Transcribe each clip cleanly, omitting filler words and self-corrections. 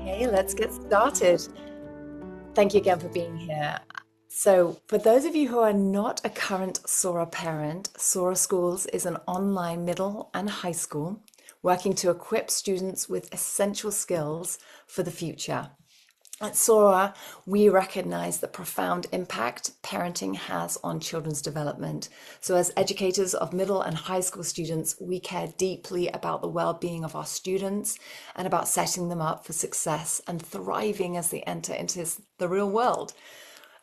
Okay, let's get started. Thank you again for being here. So, for those of you who are not a current Sora parent, Sora Schools is an online middle and high school working to equip students with essential skills for the future. At Sora, we recognize the profound impact parenting has on children's development. So, as educators of middle and high school students, we care deeply about the well being of our students and about setting them up for success and thriving as they enter into the real world.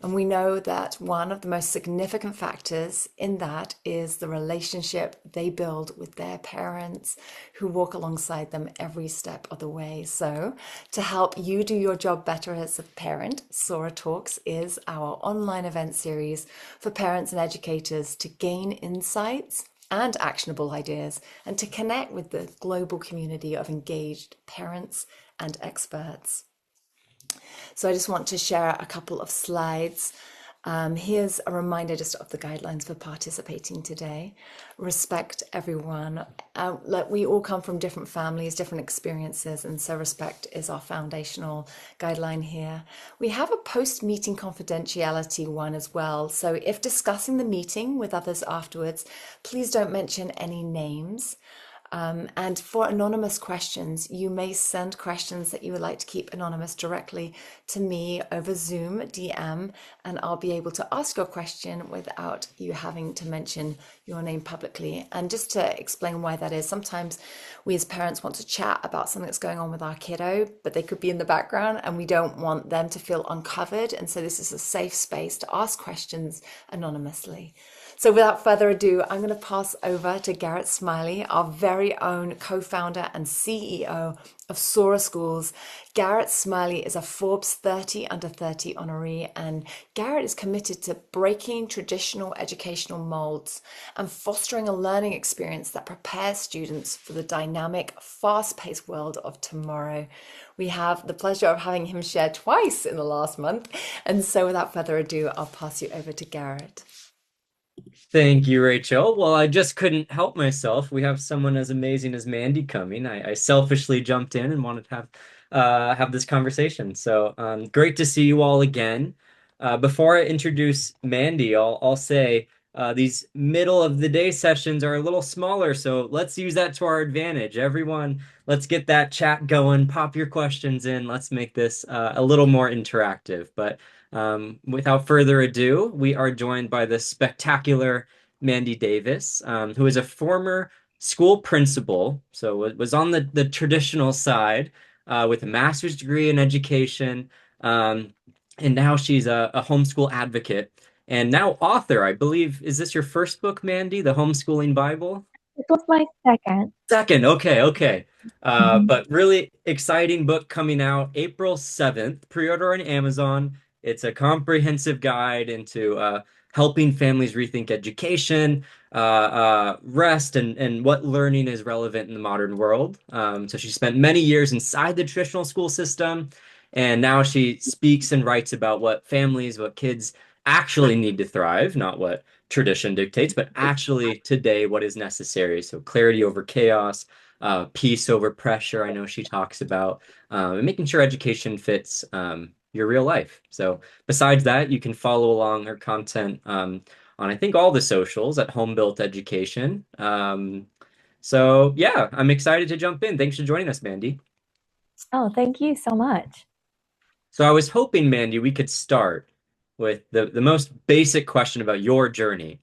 And we know that one of the most significant factors in that is the relationship they build with their parents who walk alongside them every step of the way. So, to help you do your job better as a parent, Sora Talks is our online event series for parents and educators to gain insights and actionable ideas and to connect with the global community of engaged parents and experts. So I just want to share a couple of slides. Here's a reminder just of the guidelines for participating today. Respect everyone. We all come from different families, different experiences, and so respect is our foundational guideline here. We have a post-meeting confidentiality one as well. So if discussing the meeting with others afterwards, please don't mention any names. And for anonymous questions, you may send questions that you would like to keep anonymous directly to me over Zoom DM, and I'll be able to ask your question without you having to mention your name publicly. And just to explain why that is, sometimes we as parents want to chat about something that's going on with our kiddo, but they could be in the background and we don't want them to feel uncovered. And so this is a safe space to ask questions anonymously. So without further ado, I'm going to pass over to Garrett Smiley, our very own co-founder and CEO of Sora Schools. Garrett Smiley is a Forbes 30 under 30 honoree, and Garrett is committed to breaking traditional educational molds and fostering a learning experience that prepares students for the dynamic, fast-paced world of tomorrow. We have the pleasure of having him share twice in the last month, and so without further ado, I'll pass you over to Garrett. Thank you, Rachel. Well, I just couldn't help myself. We have someone as amazing as Mandy coming. I selfishly jumped in and wanted to have this conversation. So great to see you all again. Before I introduce Mandy, I'll say these middle of the day sessions are a little smaller, so let's use that to our advantage. Everyone, let's get that chat going. Pop your questions in. Let's make this a little more interactive. But without further ado, we are joined by the spectacular Mandy Davis, who is a former school principal, so it was on the traditional side with a master's degree in education, and now she's a homeschool advocate and now author, I believe. Is this your first book, Mandy, the Homeschooling Bible? This was my second. Second, okay. Mhm. But really exciting book coming out April 7th. Pre-order on Amazon. It's a comprehensive guide into helping families rethink education, rest, and what learning is relevant in the modern world. So she spent many years inside the traditional school system, and now she speaks and writes about what families, what kids actually need to thrive, not what tradition dictates, but actually today what is necessary. So clarity over chaos, peace over pressure. I know she talks about and making sure education fits your real life. So besides that, you can follow along her content on I think all the socials at Home Built Education. So yeah, I'm excited to jump in. Thanks for joining us, Mandy. Oh, thank you so much. So I was hoping, Mandy, we could start with the most basic question about your journey.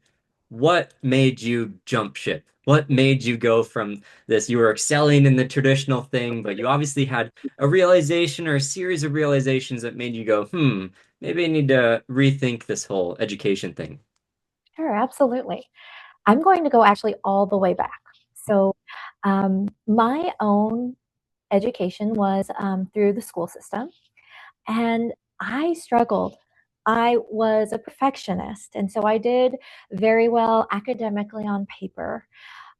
What made you jump ship? What made you go from this? You were excelling in the traditional thing, but you obviously had a realization or a series of realizations that made you go, maybe I need to rethink this whole education thing. Sure, absolutely. I'm going to go actually all the way back. So, my own education was through the school system, and I struggled. I was a perfectionist, and so I did very well academically on paper,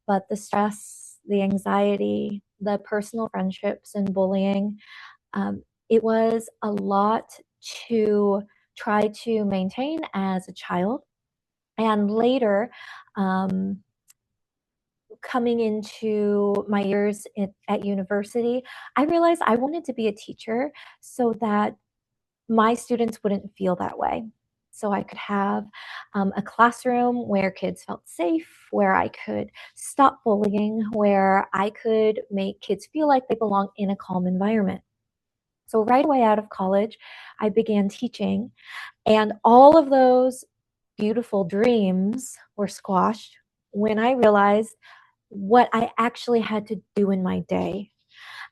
but the stress, the anxiety, the personal friendships, and bullying, it was a lot to try to maintain as a child. And later, um, coming into my years at university, I realized I wanted to be a teacher so that my students wouldn't feel that way. So I could have a classroom where kids felt safe, where I could stop bullying, where I could make kids feel like they belong in a calm environment. So right away out of college, I began teaching, and all of those beautiful dreams were squashed when I realized what I actually had to do in my day.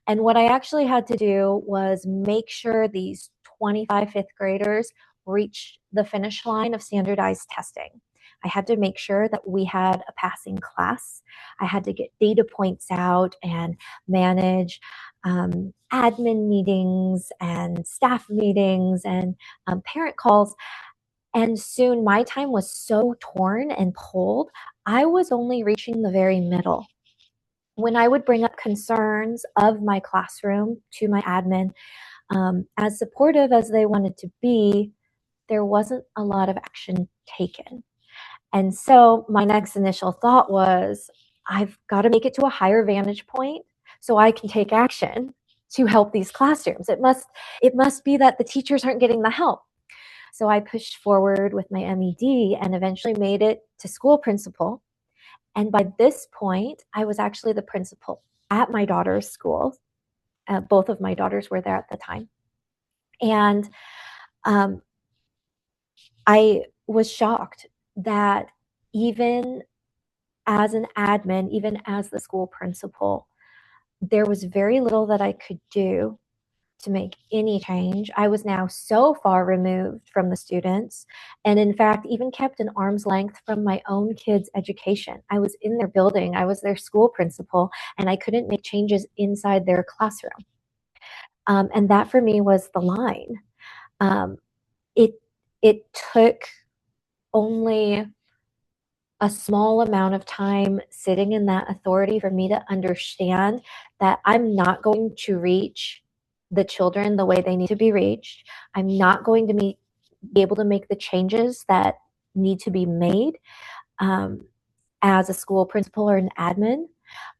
And what I actually had to do was make sure these 25 fifth graders reached the finish line of standardized testing. I had to make sure that we had a passing class. I had to get data points out and manage admin meetings and staff meetings and parent calls. And soon my time was so torn and pulled, I was only reaching the very middle. When I would bring up concerns of my classroom to my admin, as supportive as they wanted to be, there wasn't a lot of action taken. And so my next initial thought was, I've got to make it to a higher vantage point so I can take action to help these classrooms. It must be that the teachers aren't getting the help. So I pushed forward with my MED and eventually made it to school principal. And by this point, I was actually the principal at my daughter's school. Both of my daughters were there at the time. And um, I was shocked that even as an admin, even as the school principal, there was very little that I could do to make any change. I was now so far removed from the students, and in fact, even kept an arm's length from my own kids' education. I was in their building, I was their school principal, and I couldn't make changes inside their classroom. And that for me was the line. Um, it it took only a small amount of time sitting in that authority for me to understand that I'm not going to reach the children the way they need to be reached. I'm not going to be able to make the changes that need to be made um, as a school principal or an admin.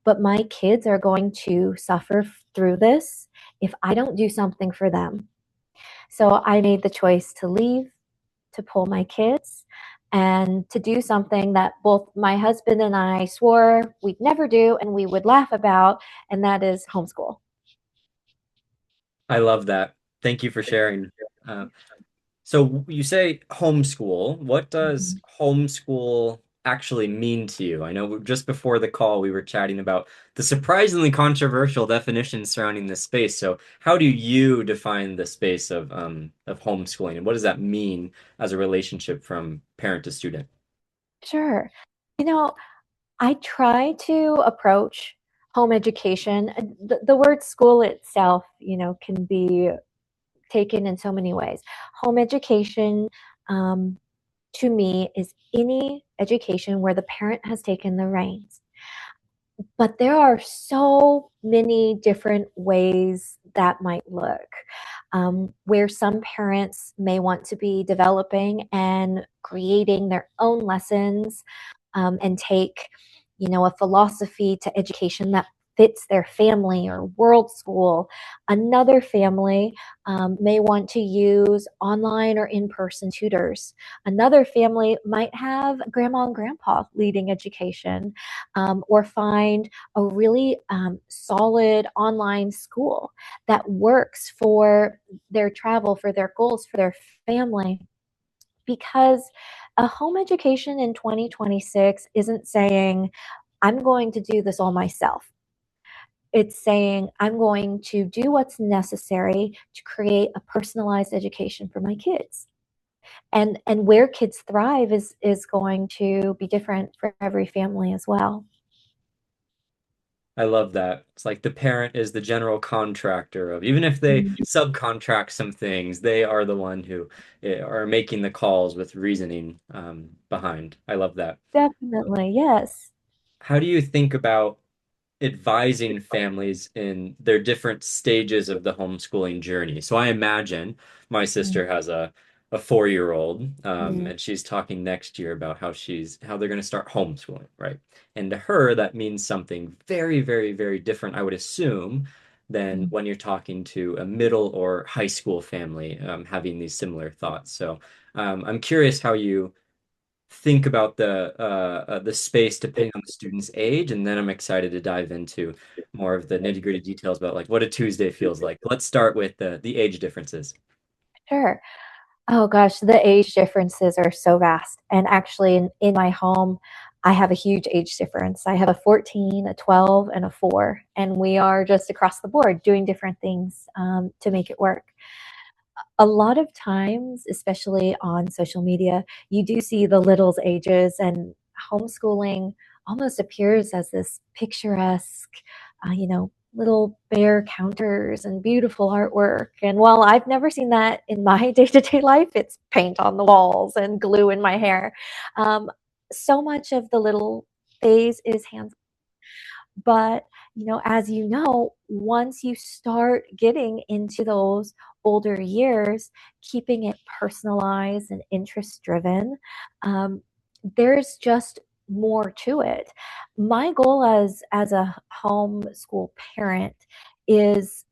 But my kids are going to suffer through this if I don't do something for them. So I made the choice to leave, to pull my kids, and to do something that both my husband and I swore we'd never do and we would laugh about, and that is homeschool. I love that. Thank you for sharing. Uh, So you say homeschool. What does homeschool actually mean to you? I know just before the call we were chatting about the surprisingly controversial definitions surrounding this space. So how do you define the space of homeschooling, and what does that mean as a relationship from parent to student? Sure. You know, I try to approach home education. The word school itself, can be taken in so many ways. Home education, um, to me, is any education where the parent has taken the reins. But there are so many different ways that might look, where some parents may want to be developing and creating their own lessons and take, a philosophy to education that fits their family or world school. Another family may want to use online or in-person tutors. Another family might have grandma and grandpa leading education, or find a really solid online school that works for their travel, for their goals, for their family. Because a home education in 2026 isn't saying, I'm going to do this all myself. It's saying, I'm going to do what's necessary to create a personalized education for my kids. And where kids thrive is going to be different for every family as well. I love that. It's like the parent is the general contractor of, even if they Mhm. subcontract some things, they are the one who are making the calls with reasoning behind. I love that. Definitely, yes. How do you think about advising families in their different stages of the homeschooling journey? So I imagine my sister has a 4-year-old, Mm, and she's talking next year about how they're going to start homeschooling, right? And to her, that means something very, very, very different, I would assume, than mm. when you're talking to a middle or high school family, having these similar thoughts. So I'm curious how you think about the space depending on the student's age, and then I'm excited to dive into more of the nitty-gritty details about like what a Tuesday feels like. Let's start with the age differences. Sure. Oh gosh, the age differences are so vast. And actually, in my home, I have a huge age difference. I have a 14, a 12, and a 4. And we are just across the board doing different things to make it work. A lot of times, especially on social media, you do see the littles' ages, and homeschooling almost appears as this picturesque, little bear counters and beautiful artwork. And while I've never seen that in my day to day life, it's paint on the walls and glue in my hair. Um, so much of the little phase is hands, but, as you know, once you start getting into those older years, keeping it personalized and interest driven, there's just more to it. My goal as a homeschool parent is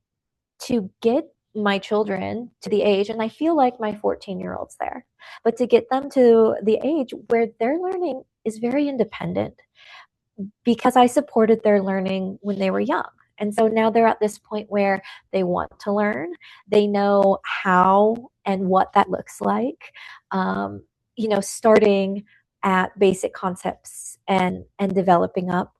to get my children to the age, and I feel like my 14-year-old's there, but to get them to the age where their learning is very independent because I supported their learning when they were young. And so now they're at this point where they want to learn. They know how and what that looks like. Um, starting at basic concepts and developing up.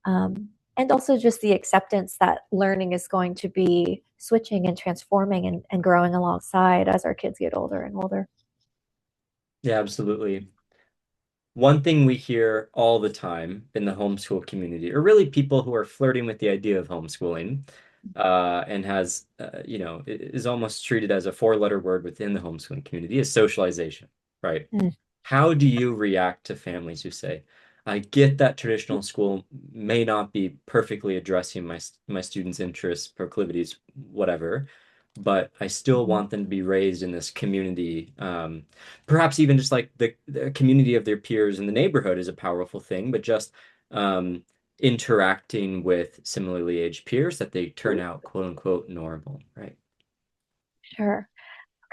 And also just the acceptance that learning is going to be switching and transforming and growing alongside as our kids get older and older. Yeah, absolutely. One thing we hear all the time in the homeschool community, or really people who are flirting with the idea of homeschooling, and is almost treated as a four-letter word within the homeschooling community, is socialization, right? Mm. How do you react to families who say, I get that traditional school may not be perfectly addressing my students' interests, proclivities, whatever, but I still Mhm. want them to be raised in this community. Perhaps even just like the community of their peers in the neighborhood is a powerful thing, but just um, interacting with similarly aged peers that they turn out quote unquote normal, right? Sure.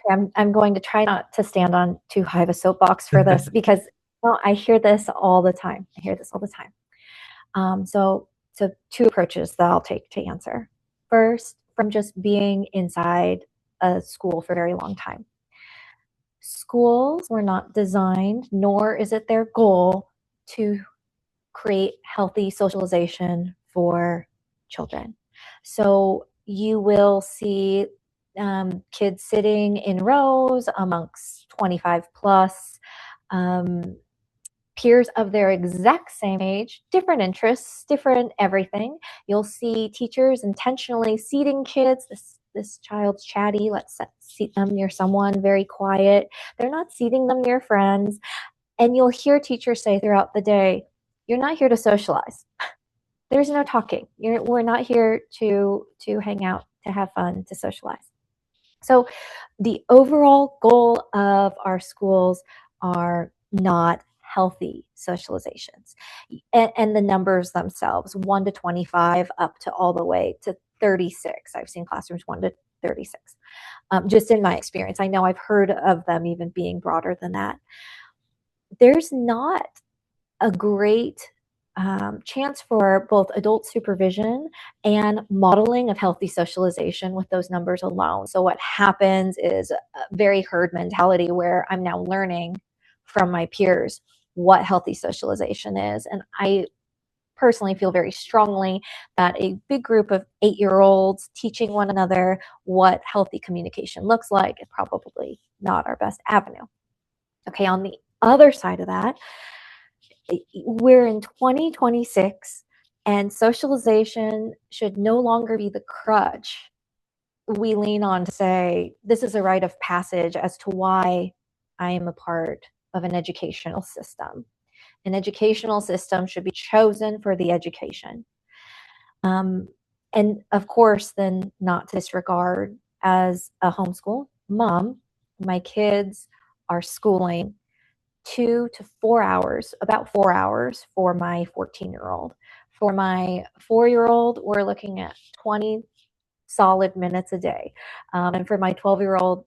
Okay, I'm going to try not to stand on too high of a soapbox for this because I hear this all the time. I hear this all the time. So two approaches that I'll take to answer. First, from just being inside a school for a very long time. Schools were not designed, nor is it their goal to create healthy socialization for children. So you will see kids sitting in rows amongst 25 plus um, peers of their exact same age, different interests, different everything. You'll see teachers intentionally seating kids. This child's chatty. Let's seat them near someone very quiet. They're not seating them near friends. And you'll hear teachers say throughout the day, "You're not here to socialize. There's no talking. We're not here to hang out, to have fun, to socialize." So the overall goal of our schools are not healthy socializations. And the numbers themselves, 1 to 25 up to all the way to 36. I've seen classrooms 1 to 36. Just in my experience, I know I've heard of them even being broader than that. There's not a great chance for both adult supervision and modeling of healthy socialization with those numbers alone. So, what happens is a very herd mentality where I'm now learning from my peers what healthy socialization is. And I personally feel very strongly that a big group of 8-year-olds teaching one another what healthy communication looks like is probably not our best avenue. Okay, on the other side of that, we're in 2026 and socialization should no longer be the crutch we lean on to say this is a rite of passage as to why I am a part of an educational system. An educational system should be chosen for the education. Um, and of course, then not to disregard as a homeschool mom, my kids are schooling 2 to 4 hours, about 4 hours for my 14-year-old. For my 4-year-old, we're looking at 20 solid minutes a day. And for my 12-year-old,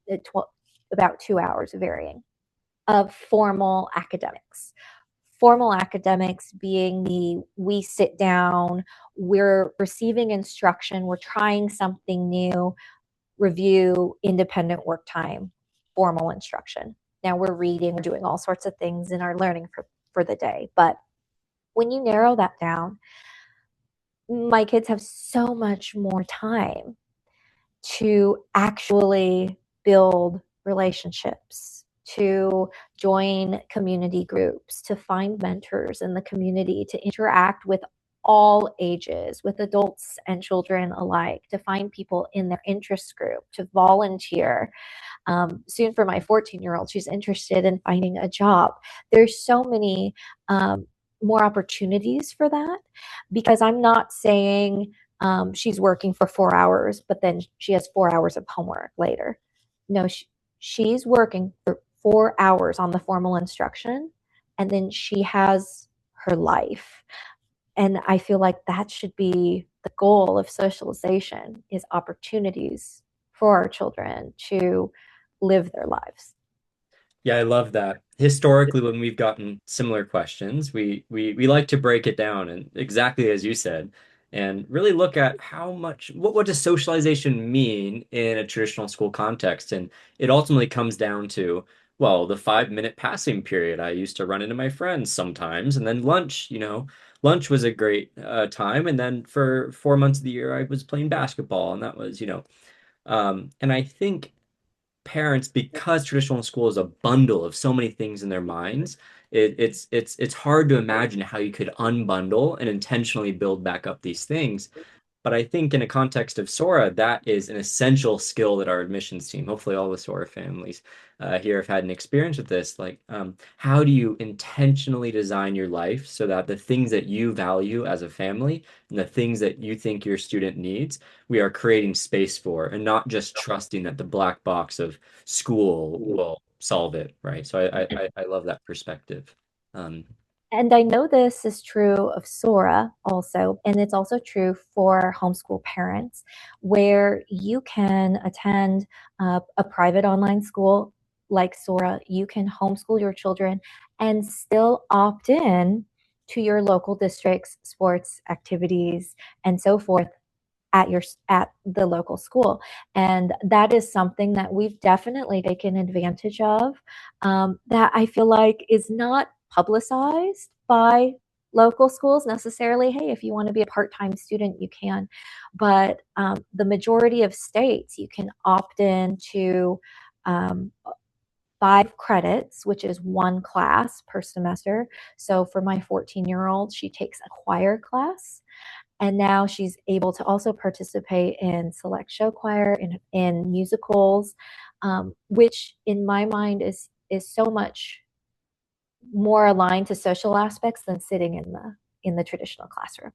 about 2 hours varying of formal academics. Formal academics being the we sit down, we're receiving instruction, we're trying something new, review, independent work time, formal instruction. Now we're reading, we're doing all sorts of things in our learning for the day. But when you narrow that down, my kids have so much more time to actually build relationships, to join community groups, to find mentors in the community, to interact with all ages, with adults and children alike, to find people in their interest group, to volunteer. Soon for my 14-year-old, she's interested in finding a job. There's so many more opportunities for that, because I'm not saying she's working for 4 hours, but then she has 4 hours of homework later. No, she's working for 4 hours on the formal instruction, and then she has her life. And I feel like that should be the goal of socialization, is opportunities for our children to live their lives. Yeah, I love that. Historically, when we've gotten similar questions, we like to break it down and exactly as you said, and really look at how much what does socialization mean in a traditional school context, and it ultimately comes down to, well, the 5 minute passing period. I used to run into my friends sometimes, and then lunch. Lunch was a great time, and then for 4 months of the year, I was playing basketball, and that was, and I think parents, because traditional school is a bundle of so many things in their minds, it's hard to imagine how you could unbundle and intentionally build back up these things. But I think in a context of Sora, that is an essential skill that our admissions team, hopefully all the Sora families here have had an experience with this. Like, how do you intentionally design your life so that the things that you value as a family and the things that you think your student needs, we are creating space for, and not just trusting that the black box of school will solve it, right? So I love that perspective. Um, And I know this is true of Sora also, and it's also true for homeschool parents, where you can attend a private online school like Sora. You can homeschool your children and still opt in to your local district's sports activities and so forth at the local school. And that is something that we've definitely taken advantage of, that I feel like is not publicized by local schools necessarily. Hey, if you want to be a part-time student, you can. But the majority of states, you can opt in to 5 credits, which is one class per semester. So for my 14-year-old, she takes a choir class, and now she's able to also participate in select show choir, in musicals, which in my mind is so much more aligned to social aspects than sitting in the traditional classroom.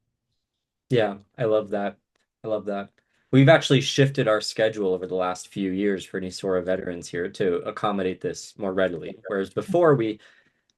Yeah, I love that. I love that. We've actually shifted our schedule over the last few years for any Sora veterans here to accommodate this more readily. Whereas before we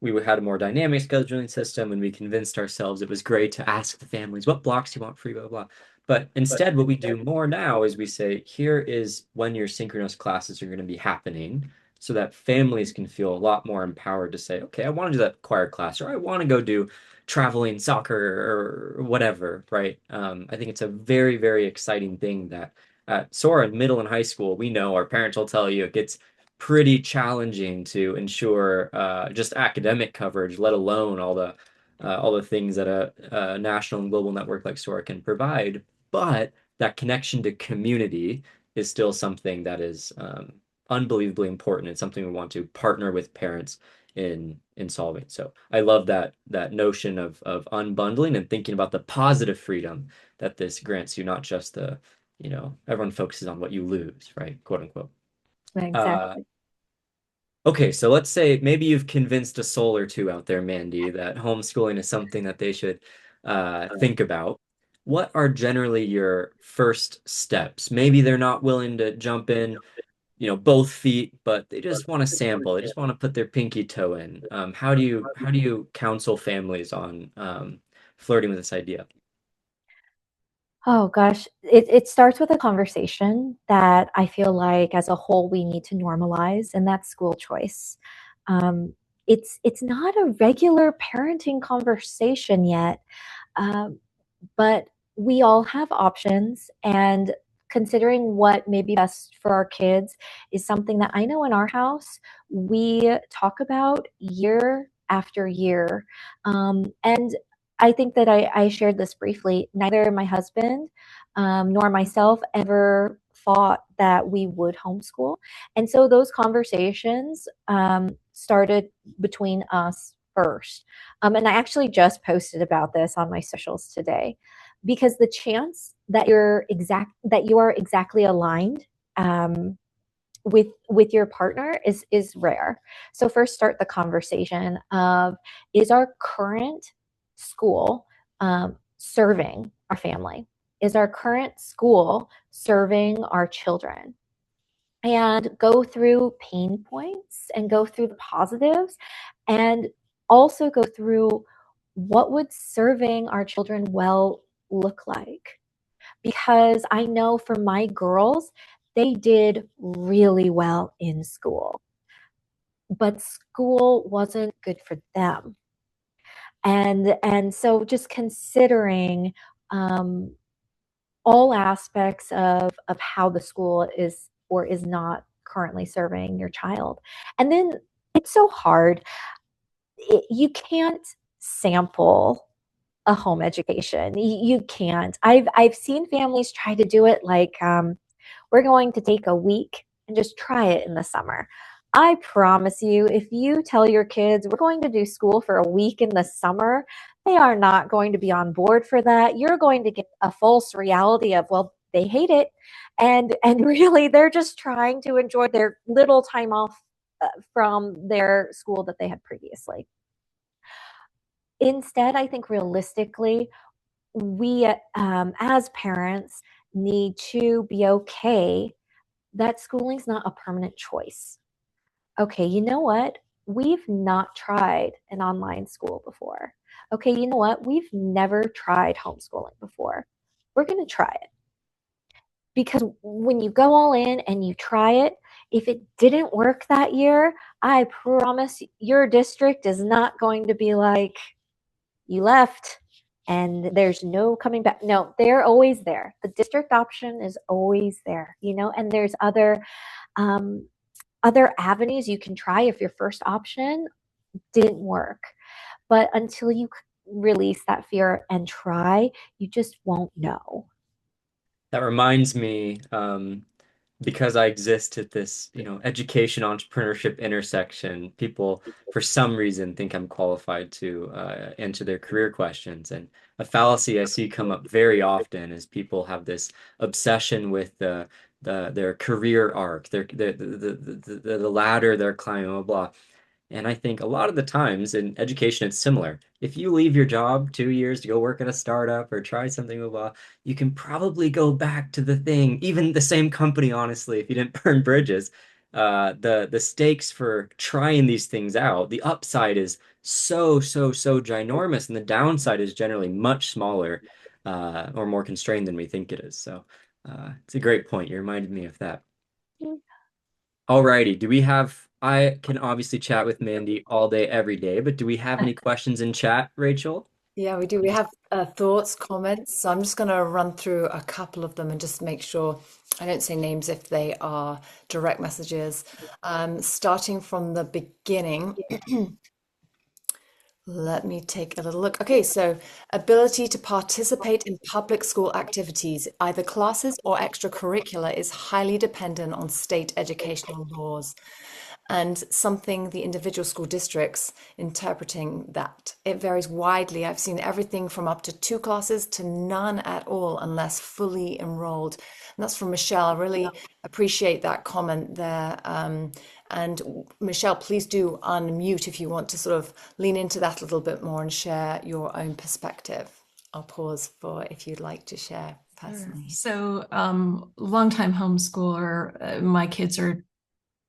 had a more dynamic scheduling system, and we convinced ourselves it was great to ask the families, what blocks do you want free, blah, blah, blah. But instead, what we do more now is we say, here is when your synchronous classes are going to be happening, so that families can feel a lot more empowered to say, okay, I want to do that choir class, or I want to go do traveling soccer or whatever, right? I think it's a very, very exciting thing that at Sora in middle and high school, we know our parents will tell you it gets pretty challenging to ensure just academic coverage, let alone all the things that a national and global network like Sora can provide. But that connection to community is still something that is unbelievably important, and something we want to partner with parents in solving. So I love that notion of unbundling and thinking about the positive freedom that this grants you, not just everyone focuses on what you lose, right? Quote unquote. Uh, Exactly. Okay, so let's say maybe you've convinced a soul or two out there, Mandy, that homeschooling is something that they should think about. What are generally your first steps? Maybe they're not willing to jump in, both feet, but they just want to sample. They just want to put their pinky toe in. How do you counsel families on flirting with this idea? Oh gosh, it starts with a conversation that I feel like as a whole we need to normalize, and that's school choice. Um, it's not a regular parenting conversation yet, um, but we all have options, and considering what may be best for our kids is something that I know in our house we talk about year after year. And I think that I shared this briefly. Neither my husband nor myself ever thought that we would homeschool. And so those conversations started between us first. And I actually just posted about this on my socials today because the chance that you are exactly aligned with your partner is rare. So first start the conversation of, is our current school serving our family? Is our current school serving our children? And go through pain points and go through the positives and also go through what would serving our children well look like. Because I know for my girls, they did really well in school, but school wasn't good for them. And so just considering um, all aspects of how the school is or is not currently serving your child. And then it's so hard. You can't sample a home education. You can't. I've seen families try to do it like we're going to take a week and just try it in the summer. I promise you, if you tell your kids we're going to do school for a week in the summer, they are not going to be on board for that. You're going to get a false reality of, well, they hate it. And really they're just trying to enjoy their little time off from their school that they had previously. Instead, I think realistically, we as parents need to be okay that schooling's not a permanent choice. Okay, you know what? We've not tried an online school before. Okay, you know what? We've never tried homeschooling before. We're going to try it because when you go all in and you try it, if it didn't work that year, I promise your district is not going to be like, you left and there's no coming back. No, they're always there. The district option is always there, and there's um, other avenues you can try if your first option didn't work. But until you release that fear and try, you just won't know. That reminds me, because I exist at this, education entrepreneurship intersection, people for some reason think I'm qualified to answer their career questions. And a fallacy I see come up very often is people have this obsession with their career arc, the ladder they're climbing, blah, blah. And I think a lot of the times in education, it's similar. If you leave your job 2 years to go work at a startup or try something, blah, blah, you can probably go back to the thing, even the same company, honestly, if you didn't burn bridges. The stakes for trying these things out, the upside is so, so, so ginormous, and the downside is generally much smaller or more constrained than we think it is. So it's a great point. You reminded me of that. Alrighty, I can obviously chat with Mandy all day, every day, but do we have any questions in chat, Rachel? Yeah, we do. We have thoughts, comments. So I'm just going to run through a couple of them and just make sure I don't say names if they are direct messages. Starting from the beginning, let me take a little look. Okay, so ability to participate in public school activities, either classes or extracurricular, is highly dependent on state educational laws and something the individual school districts interpreting that. It varies widely. I've seen everything from up to two classes to none at all unless fully enrolled. And that's from Michelle. I really appreciate that comment there. And Michelle, please do unmute if you want to sort of lean into that a little bit more and share your own perspective. I'll pause for if you'd like to share Sure. personally. So, longtime homeschooler, my kids are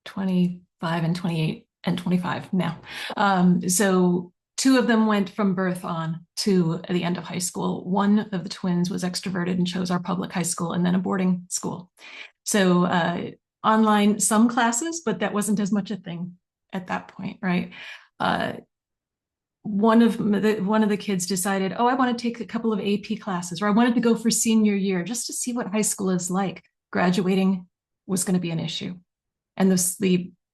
25 and 28 and 25 now. So two of them went from birth on to the end of high school. One of the twins was extroverted and chose our public high school and then a boarding school. So online, some classes, but that wasn't as much a thing at that point, right? One of the kids decided, oh, I want to take a couple of AP classes, or I wanted to go for senior year just to see what high school is like. Graduating was going to be an issue. And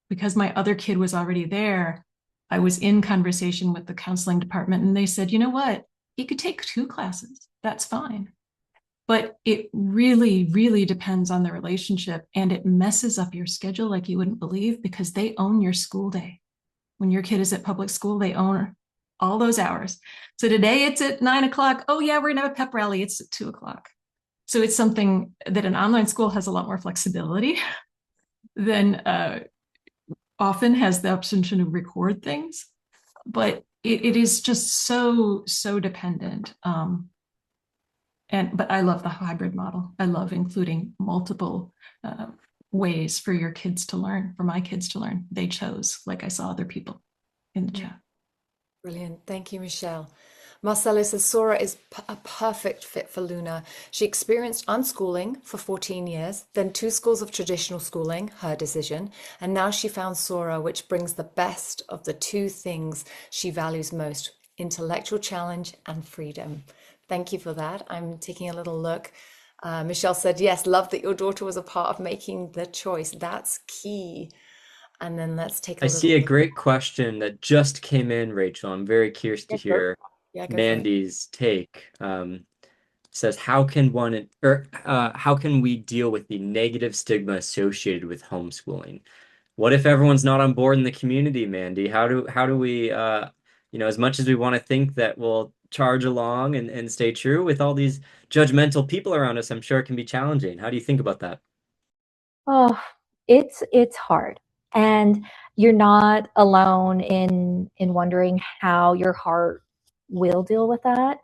because my other kid was already there, I was in conversation with the counseling department, and they said, you know what? He could take 2 classes. That's fine. But it really, really depends on the relationship, and it messes up your schedule like you wouldn't believe, because they own your school day. When your kid is at public school, they own all those hours. So today it's at 9 o'clock. Oh yeah, we're gonna have a pep rally. It's at 2 o'clock. So it's something that an online school has a lot more flexibility than often has the option to record things. But it is just so dependent. But I love the hybrid model. I love including multiple ways for your kids to learn, for my kids to learn. They chose, like I saw other people in the chat. Brilliant. Thank you, Michelle. Marcelo says Sora is a perfect fit for Luna. She experienced unschooling for 14 years, then 2 schools of traditional schooling, her decision, and now she found Sora, which brings the best of the 2 things she values most, intellectual challenge and freedom. Thank you for that. I'm taking a little look. Michelle said, yes, love that your daughter was a part of making the choice. That's key. And then let's take a I see a little look. great question that just came in, Rachel. I'm very curious to Yeah, go. hear Yeah, go for it. Mandy's take. Says, how can how can we deal with the negative stigma associated with homeschooling? What if everyone's not on board in the community, Mandy? How do we as much as we want to think that we'll charge along and stay true with all these judgmental people around us, I'm sure it can be challenging. How do you think about that? Oh, it's hard. And you're not alone in wondering how your heart will deal with that.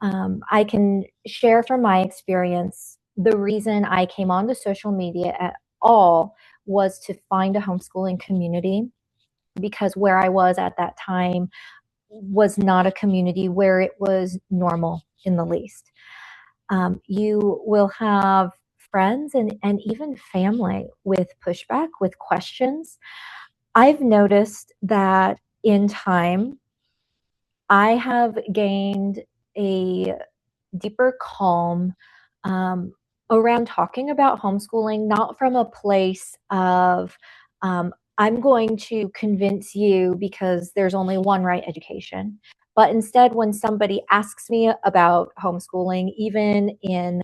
I can share from my experience, the reason I came onto social media at all was to find a homeschooling community, because where I was at that time was not a community where it was normal in the least. You will have friends and even family with pushback, with questions. I've noticed that in time, I have gained a deeper calm um, around talking about homeschooling, not from a place of, I'm going to convince you because there's only one right education. But instead, when somebody asks me about homeschooling, even in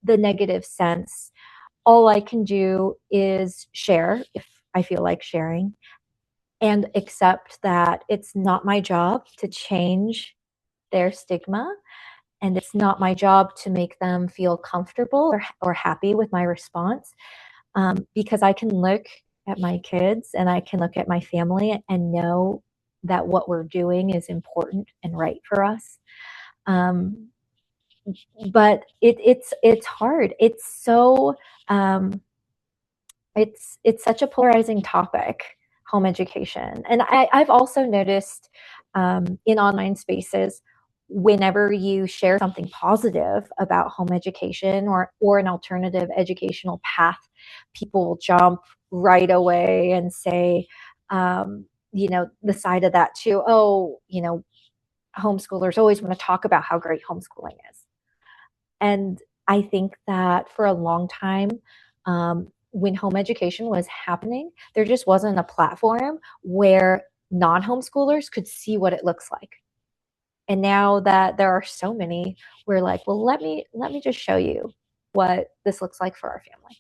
the negative sense, all I can do is share if I feel like sharing, and accept that it's not my job to change their stigma, and it's not my job to make them feel comfortable or happy with my response, because I can look at my kids and I can look at my family and know that what we're doing is important and right for us. Um, but it's hard. Um, it's such a polarizing topic, home education. And I've also noticed in online spaces, whenever you share something positive about home education or an alternative educational path, people will jump right away and say, the side of that too. Oh, homeschoolers always want to talk about how great homeschooling is. And I think that for a long time, when home education was happening, there just wasn't a platform where non-homeschoolers could see what it looks like. And now that there are so many, we're like, well, let me just show you what this looks like for our family.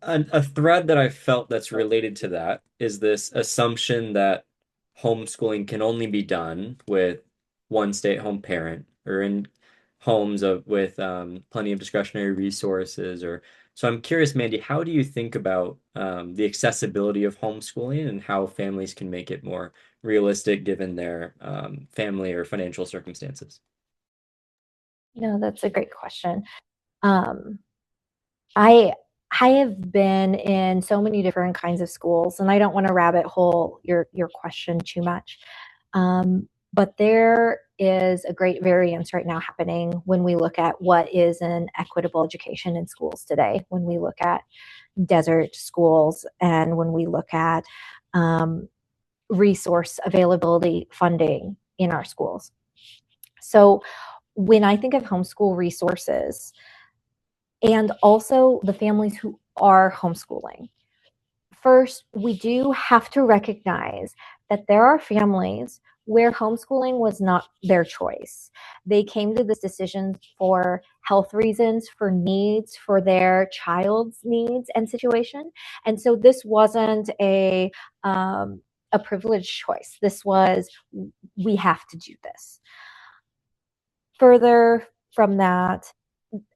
A thread that I felt that's related to that is this assumption that homeschooling can only be done with one stay-at-home parent or in homes with plenty of discretionary resources. Or so I'm curious, Mandy, how do you think about the accessibility of homeschooling and how families can make it more realistic given their family or financial circumstances? No, that's a great question. I I have been in so many different kinds of schools, and I don't want to rabbit hole your question too much. But there is a great variance right now happening when we look at what is an equitable education in schools today, when we look at desert schools, and when we look at resource availability funding in our schools. So when I think of homeschool resources and also the families who are homeschooling, first, we do have to recognize that there are families where homeschooling was not their choice. They came to this decision for health reasons, for needs, for their child's needs and situation. And so this wasn't a privileged choice. This was, we have to do this. Further from that,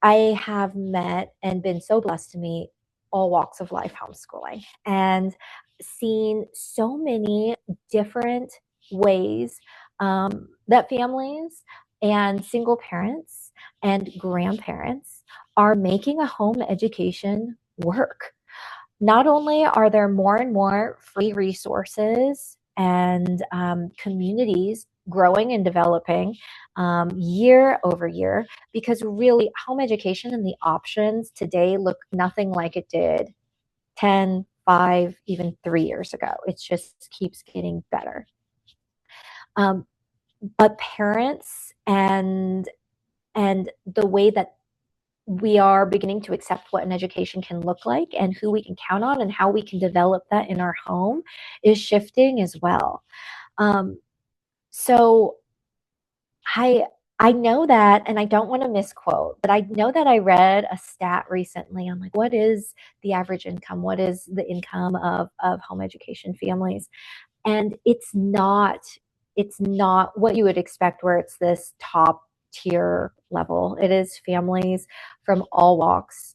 I have met and been so blessed to meet all walks of life homeschooling and seen so many different ways that families and single parents and grandparents are making a home education work. Not only are there more and more free resources and communities growing and developing year over year, because really home education and the options today look nothing like it did 10, 5, even 3 years ago. It just keeps getting better. But parents and the way that we are beginning to accept what an education can look like and who we can count on and how we can develop that in our home is shifting as well. So I know that, and I don't want to misquote, but I know that I read a stat recently on like, what is the average income? What is the income of home education families? And it's not what you would expect where it's this top tier level. It is families from all walks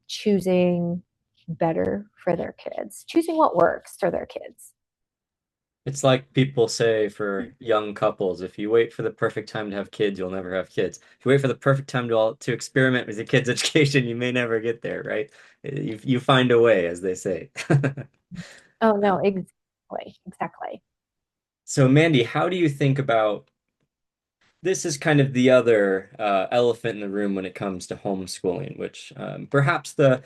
choosing better for their kids, choosing what works for their kids. It's like people say for young couples, if you wait for the perfect time to have kids, you'll never have kids. If you wait for the perfect time to experiment with your kid's education, you may never get there, right? You find a way, as they say. Oh no, exactly. So Mandy, how do you think about this is kind of the other elephant in the room when it comes to homeschooling, which perhaps the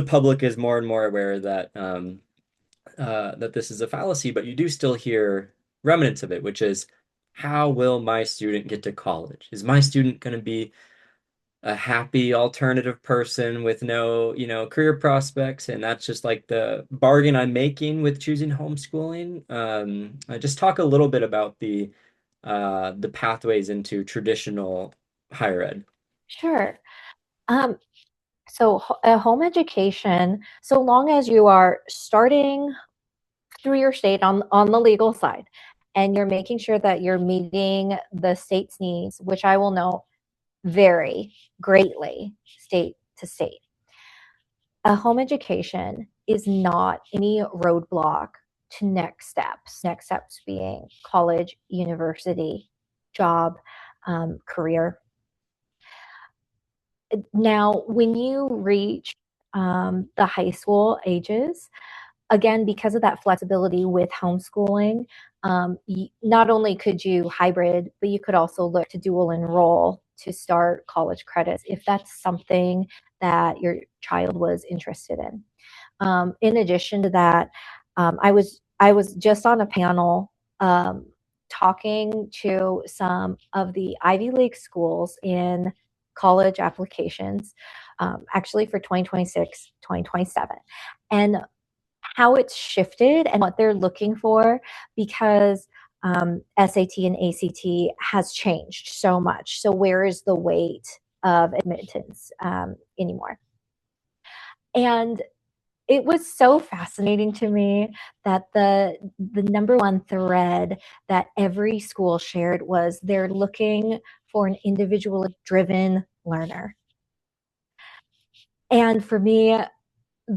public is more and more aware that that this is a fallacy, but you do still hear remnants of it, which is how will my student get to college? Is my student going to be a happy alternative person with no, career prospects? And that's just like the bargain I'm making with choosing homeschooling. I just talk a little bit about the pathways into traditional higher ed. Sure. Um, so a home education, so long as you are starting through your state on the legal side, and you're making sure that you're meeting the state's needs, which I will note vary greatly state to state. A home education is not any roadblock to next steps being college, university, job, career. Now, when you reach the high school ages, again, because of that flexibility with homeschooling, not only could you hybrid, but you could also look to dual enroll to start college credits if that's something that your child was interested in. In addition to that, I was just on a panel talking to some of the Ivy League schools in college applications, actually for 2026, 2027. And how it's shifted and what they're looking for because SAT and ACT has changed so much. So where is the weight of admittance anymore? And it was so fascinating to me that the number one thread that every school shared was they're looking for an individual driven learner. And for me,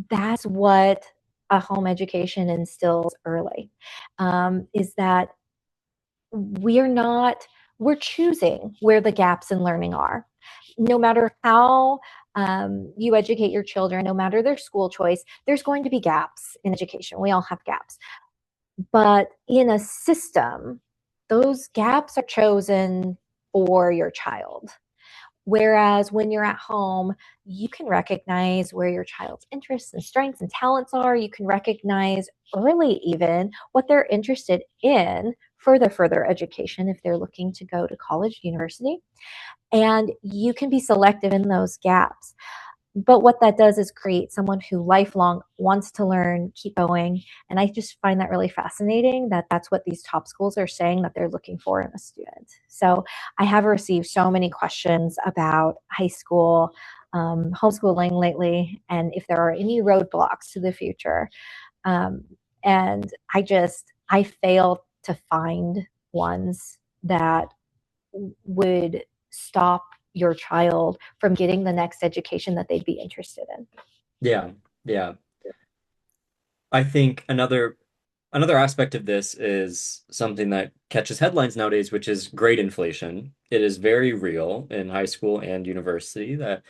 that's what a home education instills early, is that we're choosing where the gaps in learning are. no matter how you educate your children, no matter their school choice, there's going to be gaps in education. We all have gaps. But in a system, those gaps are chosen for your child. Whereas when you're at home, you can recognize where your child's interests and strengths and talents are. You can recognize early even what they're interested in for their further education if they're looking to go to college, university. And you can be selective in those gaps. But what that does is create someone who lifelong wants to learn, keep going. And I just find that really fascinating that that's what these top schools are saying that they're looking for in a student. So I have received so many questions about high school homeschooling lately, and if there are any roadblocks to the future. Um, and I fail to find ones that would stop your child from getting the next education that they'd be interested in. Yeah, yeah. I think another aspect of this is something that catches headlines nowadays, which is grade inflation. It is very real in high school and university that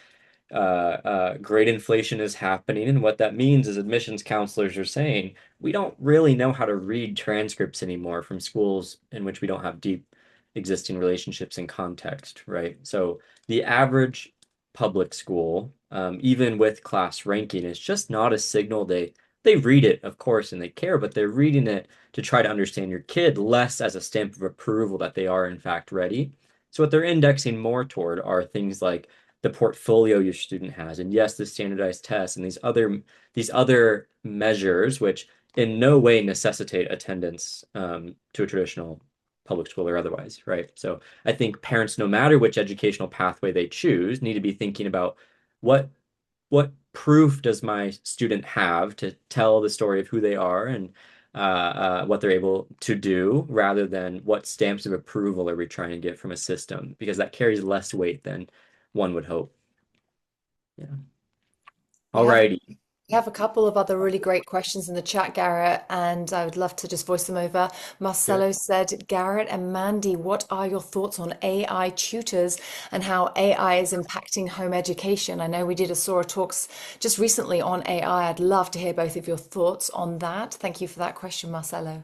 grade inflation is happening. And what that means is admissions counselors are saying we don't really know how to read transcripts anymore from schools in which we don't have deep existing relationships and context, right? So the average public school, even with class ranking, is just not a signal. They read it, of course, and they care, but they're reading it to try to understand your kid less as a stamp of approval that they are in fact ready. So what they're indexing more toward are things like the portfolio your student has, and yes, the standardized tests and these other measures, which in no way necessitate attendance to a traditional public school or otherwise, right? So I think parents, no matter which educational pathway they choose, need to be thinking about what what proof does my student have to tell the story of who they are and what they're able to do, rather than what stamps of approval are we trying to get from a system, because that carries less weight than one would hope. Yeah. We have Alrighty. We have a couple of other really great questions in the chat, Garrett, and I would love to just voice them over. Sure. Marcelo said, Garrett and Mandy, what are your thoughts on AI tutors and how AI is impacting home education? I know we did a Sora Talks just recently on AI. I'd love to hear both of your thoughts on that. Thank you for that question, Marcelo.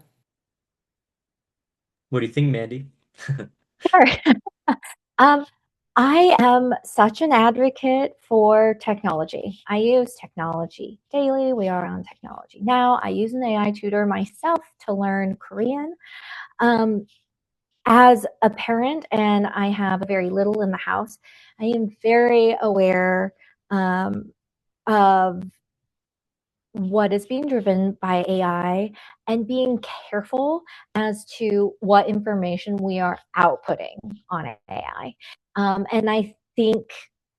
What do you think, Mandy? Sure. um, I am such an advocate for technology. I use technology daily. We are on technology now. I use an AI tutor myself to learn Korean. Um, as a parent, and I have very little in the house, I am very aware um, of what is being driven by AI and being careful as to what information we are outputting on AI. And I think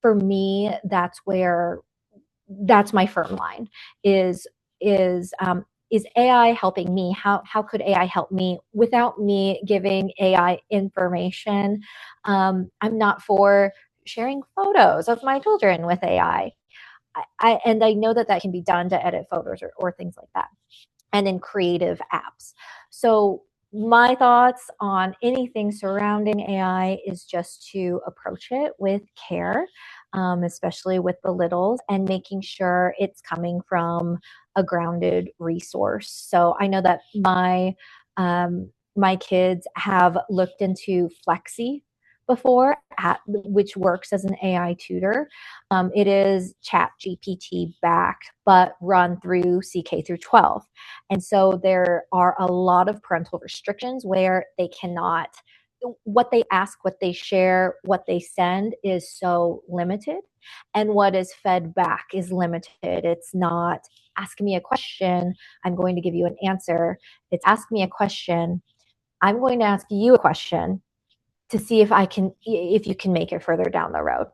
for me, that's my firm line is is um, is AI helping me? How could AI help me without me giving AI information? I'm not for sharing photos of my children with AI. And I know that that can be done to edit photos or things like that, and in creative apps. So my thoughts on anything surrounding AI is just to approach it with care, especially with the littles, and making sure it's coming from a grounded resource. So I know that my kids have looked into Flexi before, which works as an AI tutor. It is Chat GPT backed, but run through CK through 12. And so there are a lot of parental restrictions where they cannot, what they ask, what they share, what they send is so limited. And what is fed back is limited. It's not ask me a question, I'm going to give you an answer. It's ask me a question, I'm going to ask you a question to see if you can make it further down the road.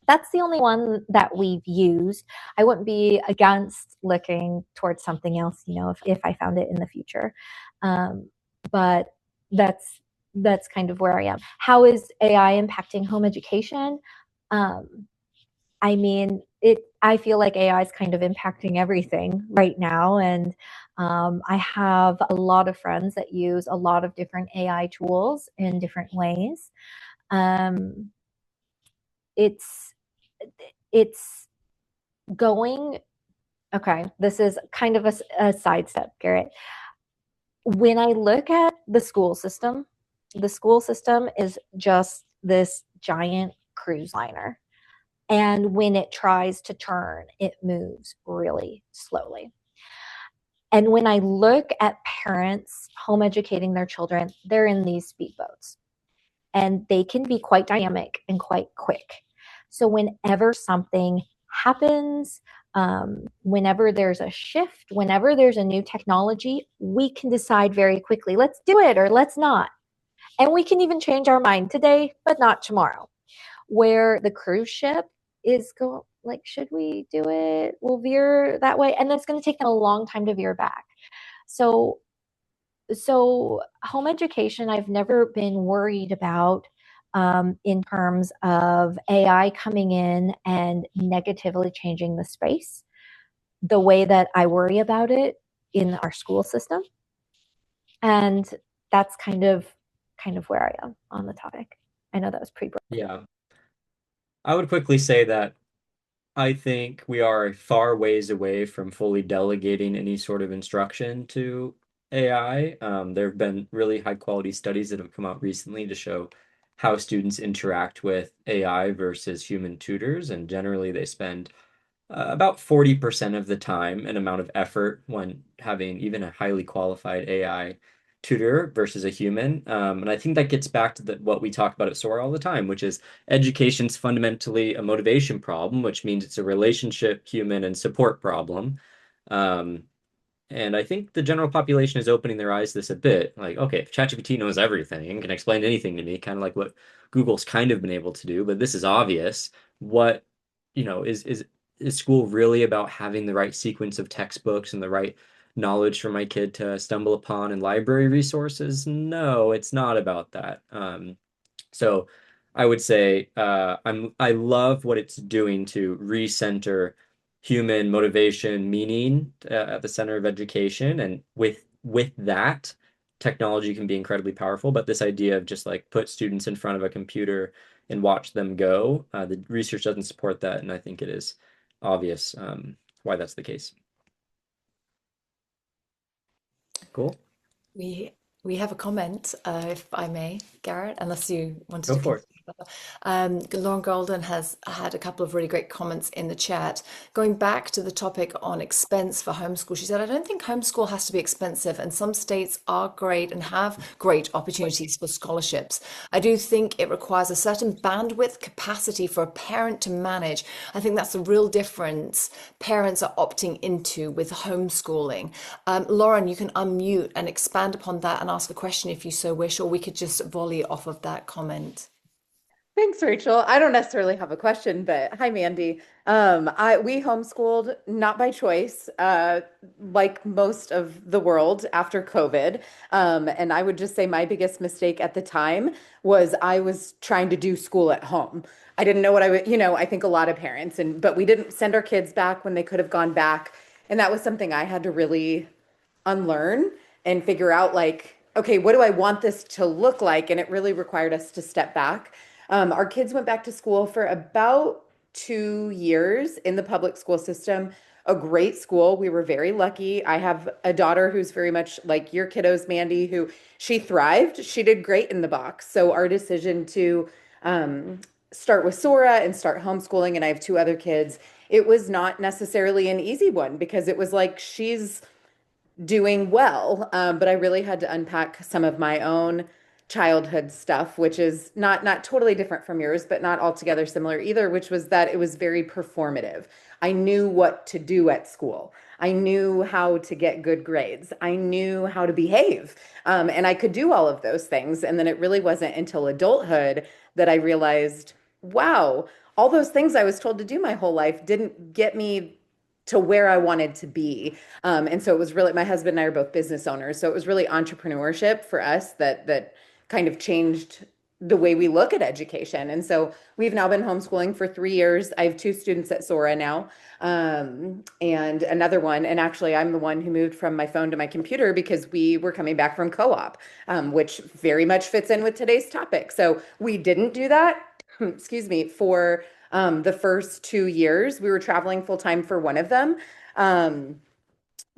That's the only one that we've used. I wouldn't be against looking towards something else, if I found it in the future. But that's kind of where I am. How is AI impacting home education? Um, I mean, I feel like AI is kind of impacting everything right now, and I have a lot of friends that use a lot of different AI tools in different ways. Um, it's it's going okay. This is kind of a sidestep, Garrett. When I look at the school system is just this giant cruise liner. And when it tries to turn, it moves really slowly. And when I look at parents home educating their children, they're in these speedboats and they can be quite dynamic and quite quick. So whenever something happens, whenever there's a shift, whenever there's a new technology, we can decide very quickly, let's do it or let's not. And we can even change our mind today, but not tomorrow. Where the cruise ship is going, like, should we do it? We'll veer that way. And it's going to take them a long time to veer back. So home education, I've never been worried about in terms of AI coming in and negatively changing the space the way that I worry about it in our school system. And that's kind of where I am on the topic. I know that was pretty broad. Yeah. I would quickly say that I think we are a far ways away from fully delegating any sort of instruction to AI. There have been really high quality studies that have come out recently to show how students interact with AI versus human tutors, and generally they spend about 40% of the time and amount of effort when having even a highly qualified AI tutor versus a human. And I think that gets back to what we talk about at Sora all the time, which is education's fundamentally a motivation problem, which means it's a relationship, human, and support problem. Um, and I think the general population is opening their eyes to this a bit. Like, okay, if ChatGPT knows everything and can explain anything to me, kind of like what Google's kind of been able to do, but this is obvious. What, is school really about having the right sequence of textbooks and the right knowledge for my kid to stumble upon in library resources? No, it's not about that. So I would say I love what it's doing to recenter human motivation, meaning at the center of education, and with that, technology can be incredibly powerful. But this idea of just like put students in front of a computer and watch them go, the research doesn't support that, and I think it is obvious why that's the case. Cool. We we have a comment, if I may, Garrett, unless you wanted Go to for continue. it. Lauren Golden has had a couple of really great comments in the chat. Going back to the topic on expense for homeschool, she said, I don't think homeschool has to be expensive, and some states are great and have great opportunities for scholarships. I do think it requires a certain bandwidth capacity for a parent to manage. I think that's the real difference parents are opting into with homeschooling. Lauren, you can unmute and expand upon that and ask a question if you so wish, or we could just volley off of that comment. Thanks, Rachel. I don't necessarily have a question, but hi, Mandy. We homeschooled not by choice, like most of the world after COVID. And I would just say my biggest mistake at the time was I was trying to do school at home. I didn't know what I would, I think a lot of parents, but we didn't send our kids back when they could have gone back. And that was something I had to really unlearn and figure out, like, okay, what do I want this to look like? And it really required us to step back. Our kids went back to school for about 2 years in the public school system, a great school. We were very lucky. I have a daughter who's very much like your kiddos, Mandy, who she thrived. She did great in the box. So our decision to start with Sora and start homeschooling, and I have two other kids, it was not necessarily an easy one because it was like she's doing well. But I really had to unpack some of my own childhood stuff, which is not totally different from yours, but not altogether similar either, which was that it was very performative. I knew what to do at school. I knew how to get good grades. I knew how to behave. And I could do all of those things. And then it really wasn't until adulthood that I realized, wow, all those things I was told to do my whole life didn't get me to where I wanted to be. And so it was really, my husband and I are both business owners. So it was really entrepreneurship for us that kind of changed the way we look at education. And so we've now been homeschooling for 3 years. I have two students at Sora now, and another one. And actually, I'm the one who moved from my phone to my computer because we were coming back from co-op, which very much fits in with today's topic. So we didn't do that excuse me, for the first 2 years. We were traveling full time for one of them. Um,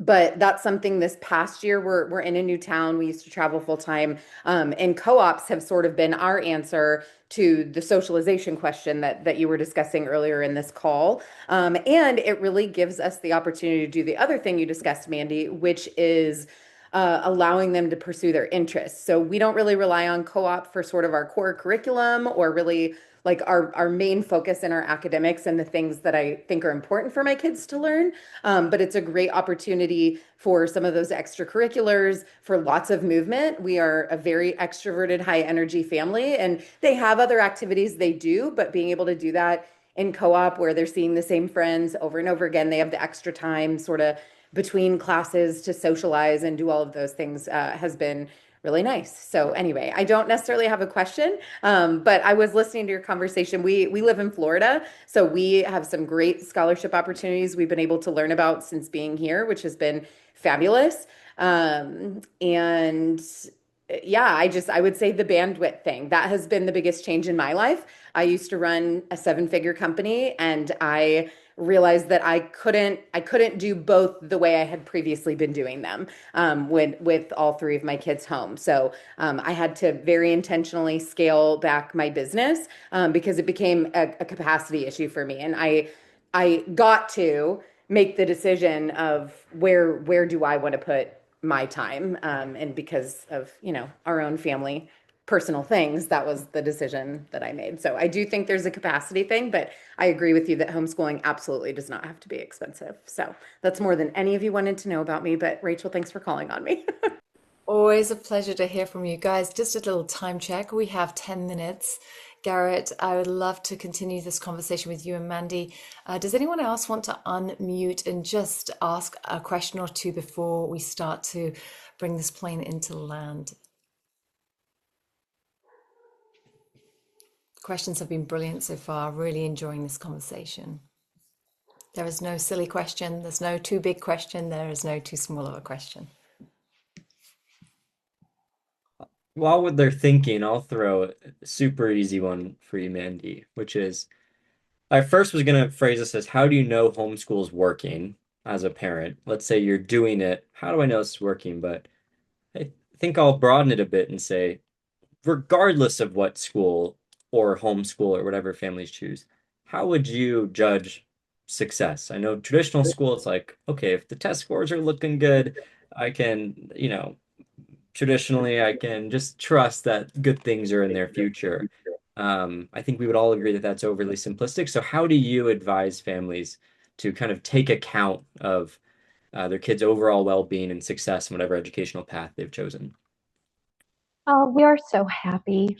but that's something this past year we're in a new town. We used to travel full time, and co-ops have sort of been our answer to the socialization question that you were discussing earlier in this call. And it really gives us the opportunity to do the other thing you discussed, Mandy, which is allowing them to pursue their interests. So we don't really rely on co-op for sort of our core curriculum or really like our main focus in our academics and the things that I think are important for my kids to learn. But it's a great opportunity for some of those extracurriculars, for lots of movement. We are a very extroverted, high energy family, and they have other activities they do, but being able to do that in co-op where they're seeing the same friends over and over again, they have the extra time sort of between classes to socialize and do all of those things has been really nice. So anyway, I don't necessarily have a question, but I was listening to your conversation. We live in Florida, so we have some great scholarship opportunities we've been able to learn about since being here, which has been fabulous. And yeah, I would say the bandwidth thing that has been the biggest change in my life. I used to run a seven-figure company, and I realized that I couldn't do both the way I had previously been doing them with all three of my kids home. So I had to very intentionally scale back my business because it became a capacity issue for me, and I got to make the decision of where do I want to put my time, and because of our own family personal things, that was the decision that I made. So I do think there's a capacity thing, but I agree with you that homeschooling absolutely does not have to be expensive. So that's more than any of you wanted to know about me. But Rachel, thanks for calling on me. Always a pleasure to hear from you guys. Just a little time check. We have 10 minutes. Garrett, I would love to continue this conversation with you and Mandy. Does anyone else want to unmute and just ask a question or two before we start to bring this plane into land? Questions have been brilliant so far. Really enjoying this conversation. There is no silly question. There's no too big question. There is no too small of a question. While they're thinking, I'll throw a super easy one for you, Mandy, which is I first was going to phrase this as how do you know homeschool's working as a parent? Let's say you're doing it. How do I know it's working? But I think I'll broaden it a bit and say, regardless of what school or homeschool or whatever families choose, how would you judge success? I know traditional school, it's like, okay, if the test scores are looking good, I can, traditionally I can just trust that good things are in their future. I think we would all agree that that's overly simplistic. So how do you advise families to kind of take account of their kids' overall well-being and success in whatever educational path they've chosen? We are so happy.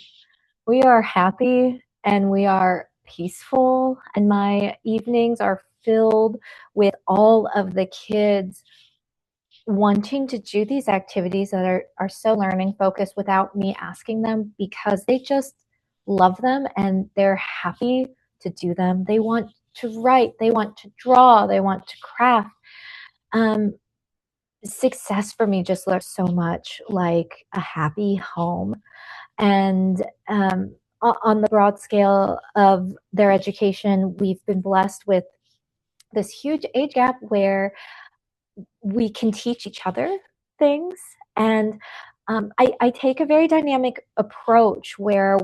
We are happy and we are peaceful. And my evenings are filled with all of the kids wanting to do these activities that are so learning focused without me asking them because they just love them and they're happy to do them. They want to write, they want to draw, they want to craft. Success for me just looks so much like a happy home. And on the broad scale of their education, we've been blessed with this huge age gap where we can teach each other things. And I take a very dynamic approach where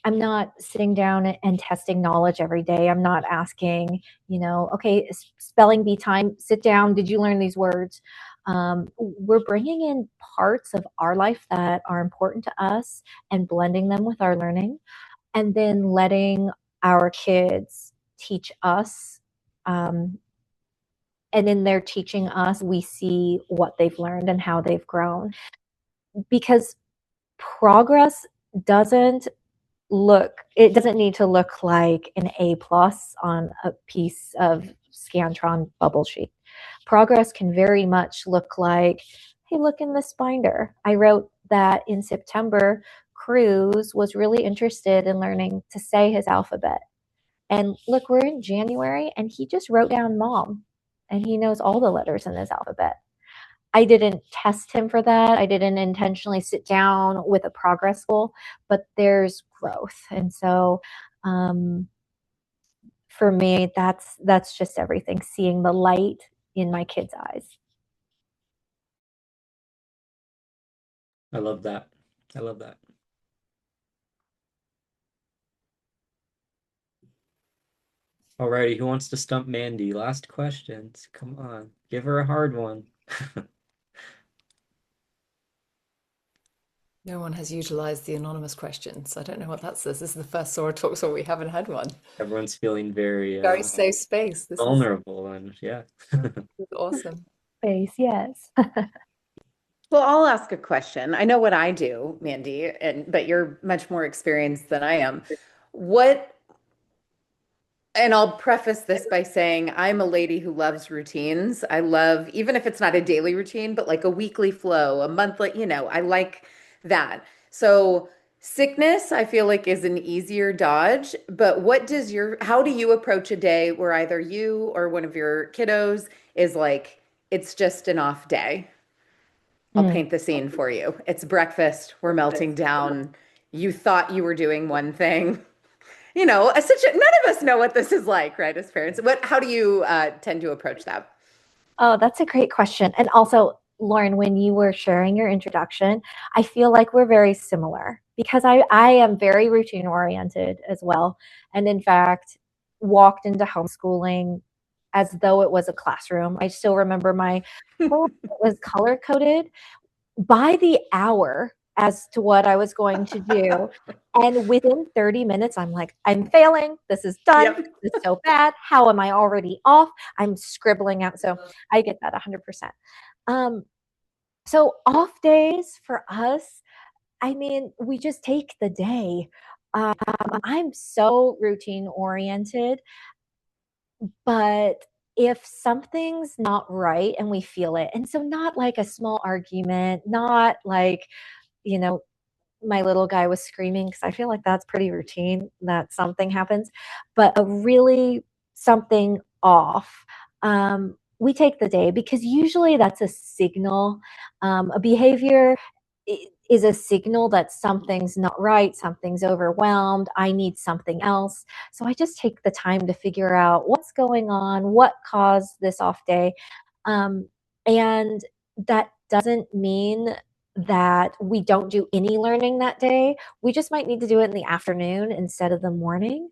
I'm not sitting down and testing knowledge every day. I'm not asking, okay, spelling bee time, sit down. Did you learn these words? We're bringing in parts of our life that are important to us and blending them with our learning, and then letting our kids teach us. And in their teaching us, we see what they've learned and how they've grown. Because progress doesn't need to look like an A plus on a piece of Scantron bubble sheet. Progress can very much look like, hey, look in this binder. I wrote that in September, Cruz was really interested in learning to say his alphabet. And look, we're in January and he just wrote down mom and he knows all the letters in his alphabet. I didn't test him for that. I didn't intentionally sit down with a progress goal, but there's growth. And so for me, that's just everything, seeing the light in my kids' eyes. I love that. I love that. Alrighty, who wants to stump Mandy? Last questions. Come on, give her a hard one. No one has utilized the anonymous question, so I don't know what that says. This is the first Sora Talks where we haven't had one. Everyone's feeling very Very safe space. This vulnerable, and yeah. is awesome. Face, yes. Well, I'll ask a question. I know what I do, Mandy, but you're much more experienced than I am. What, and I'll preface this by saying I'm a lady who loves routines. I love, even if it's not a daily routine, but like a weekly flow, a monthly, I like that. So sickness, I feel like is an easier dodge, but how do you approach a day where either you or one of your kiddos is like, it's just an off day? I'll paint the scene for you. It's breakfast. We're melting down. You thought you were doing one thing. None of us know what this is like, right, as parents. How do you tend to approach that? Oh, that's a great question. And also, Lauren, when you were sharing your introduction, I feel like we're very similar because I am very routine oriented as well. And in fact, walked into homeschooling as though it was a classroom. I still remember my home was color coded by the hour as to what I was going to do. And within 30 minutes, I'm like, I'm failing. This is done. Yep. This is so bad. How am I already off? I'm scribbling out. So I get that 100%. So off days for us, I mean, we just take the day. I'm so routine oriented, but if something's not right and we feel it, and so not like a small argument, not like, you know, my little guy was screaming because I feel like that's pretty routine that something happens, but a really something off. We take the day because usually that's a signal. A behavior is a signal that something's not right, something's overwhelmed, I need something else. So I just take the time to figure out what's going on, what caused this off day. And that doesn't mean that we don't do any learning that day. We just might need to do it in the afternoon instead of the morning.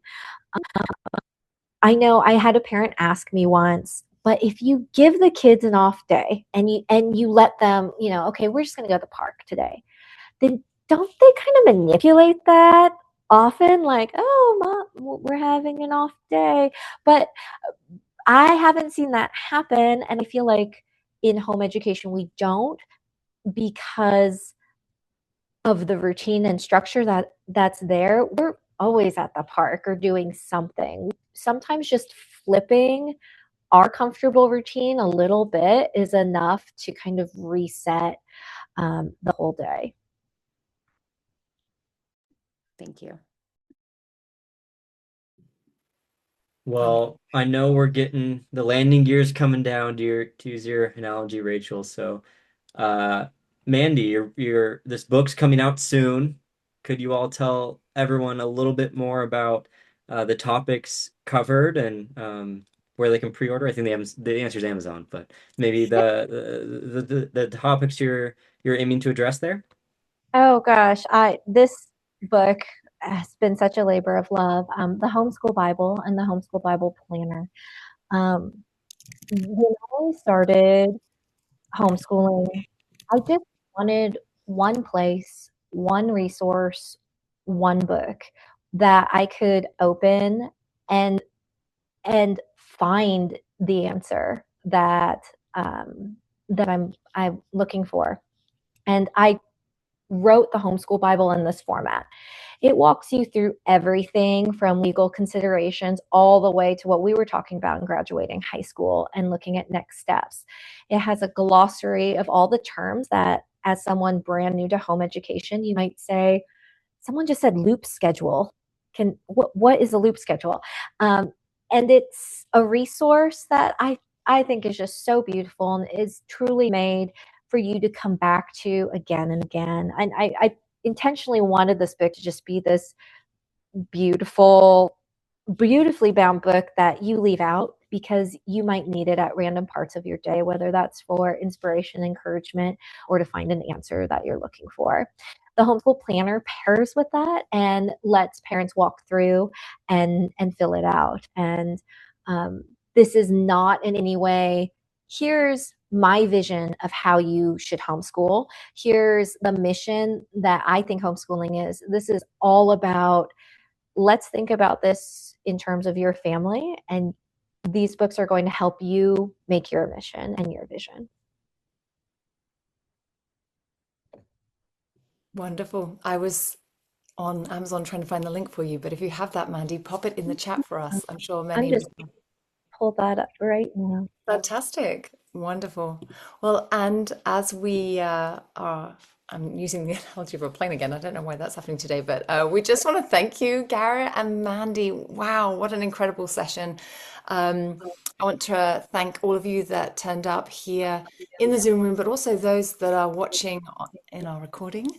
I know I had a parent ask me once, but if you give the kids an off day and you let them, okay, we're just going to go to the park today, then don't they kind of manipulate that often? Like, oh, mom, we're having an off day. But I haven't seen that happen. And I feel like in home education, we don't, because of the routine and structure that's there. We're always at the park or doing something. Sometimes just flipping our comfortable routine a little bit is enough to kind of reset the whole day. Thank you. Well, I know we're getting the landing gears coming down to use your analogy, Rachel. So, Mandy, this book's coming out soon. Could you all tell everyone a little bit more about the topics covered and where they can pre-order? I think the answer is Amazon, but maybe the topics you're aiming to address there. Oh gosh, this book has been such a labor of love. The Homeschool Bible and the Homeschool Bible Planner. Um, when I started homeschooling, I just wanted one place, one resource, one book that I could open and find the answer that I'm looking for. And I wrote the Homeschool Bible in this format. It walks you through everything from legal considerations all the way to what we were talking about in graduating high school and looking at next steps. It has a glossary of all the terms that, as someone brand new to home education, you might say, someone just said loop schedule. What is a loop schedule? And it's a resource that I think is just so beautiful and is truly made for you to come back to again and again. And I intentionally wanted this book to just be this beautiful, beautifully bound book that you leave out because you might need it at random parts of your day, whether that's for inspiration, encouragement, or to find an answer that you're looking for. The homeschool planner pairs with that and lets parents walk through and fill it out. And this is not in any way, here's my vision of how you should homeschool. Here's the mission that I think homeschooling is. This is all about, let's think about this in terms of your family, and these books are going to help you make your mission and your vision. Wonderful. I was on Amazon trying to find the link for you, but if you have that, Mandy, pop it in the chat for us. I'm sure I'm many of just us. pull that up right now. Fantastic. Wonderful. Well, and as we are, I'm using the analogy of a plane again. I don't know why that's happening today, but we just want to thank you, Garrett and Mandy. Wow, what an incredible session. I want to thank all of you that turned up here in the Zoom room, but also those that are watching in our recording.